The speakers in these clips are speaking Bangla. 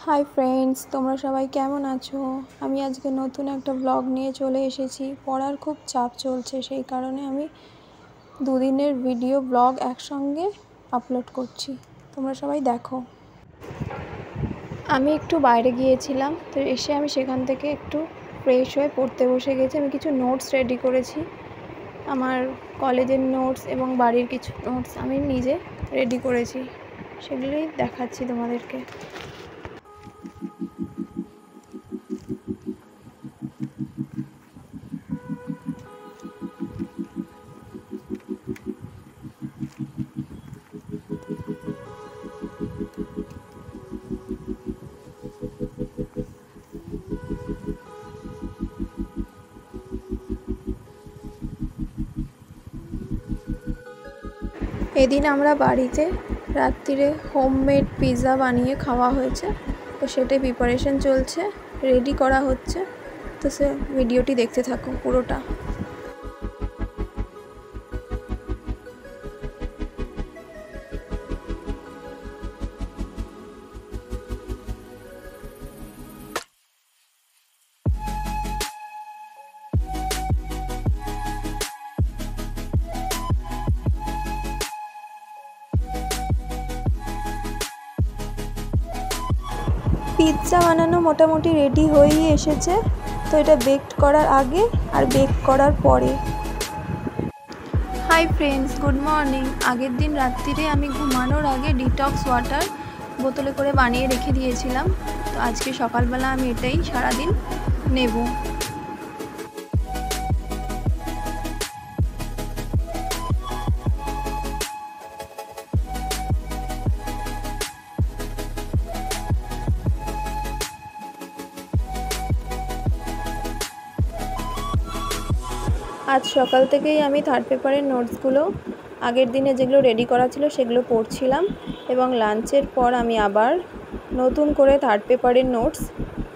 हाई फ्रेंड्स তোমরা সবাই কেমন আছো। আমি আজকে নতুন একটা ব্লগ নিয়ে চলে এসেছি। পড়ার খুব চাপ চলছে, সেই কারণে আমি দুদিনের ভিডিও ব্লগ একসঙ্গে আপলোড করছি। তোমরা সবাই দেখো। আমি একটু বাইরে গিয়েছিলাম, তো এসে আমি সেখান থেকে একটু ফ্রেশ হয়ে পড়তে বসে গেছি। আমি কিছু নোটস রেডি করেছি, আমার কলেজের নোটস এবং বাড়ির কিছু নোটস আমি নিজে রেডি করেছি, সেগুলোই দেখাচ্ছি তোমাদেরকে। এদিন আমরা বাড়িতে রাত্রিরে হোমমেড পিৎজা বানিয়ে খাওয়া হয়েছে, তো সেটাই প্রিপারেশন চলছে, রেডি করা হচ্ছে। তো সে ভিডিওটি দেখতে থাকো পুরোটা। পিৎজা বানানো মোটামুটি রেডি হয়েই এসেছে। তো এটা বেকড করার আগে আর বেক করার পরে। Hi friends, good morning. আগের দিন রাত্রিরে আমি ঘুমানোর আগে ডিটক্স ওয়াটার বোতলে করে বানিয়ে রেখে দিয়েছিলাম। তো আজকে সকালবেলা আমি এটাই সারাদিন নেব। আজ সকাল থেকেই আমি থার্ড পেপারের নোটসগুলো আগের দিনে যেগুলো রেডি করা ছিল সেগুলো পড়ছিলাম, এবং লাঞ্চের পর আমি আবার নতুন করে থার্ড পেপারের নোটস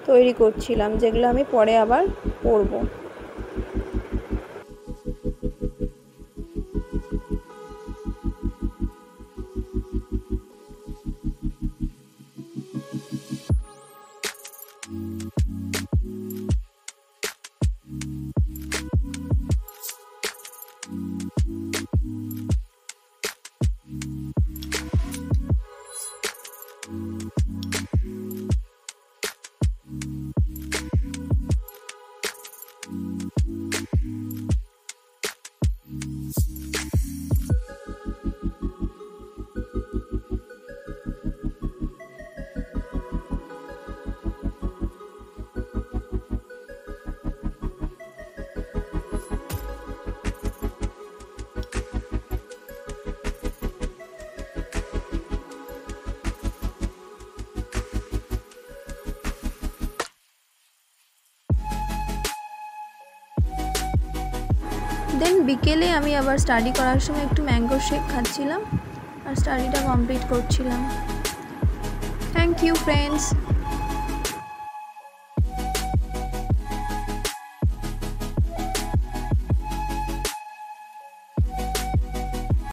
তৈরি করছিলাম, যেগুলো আমি পরে আবার পড়ব। দেন বিকেলে আমি আবার স্টাডি করার সময় একটু ম্যাঙ্গো শেক খাচ্ছিলাম আর স্টাডিটা কমপ্লিট করছিলাম। Thank you friends.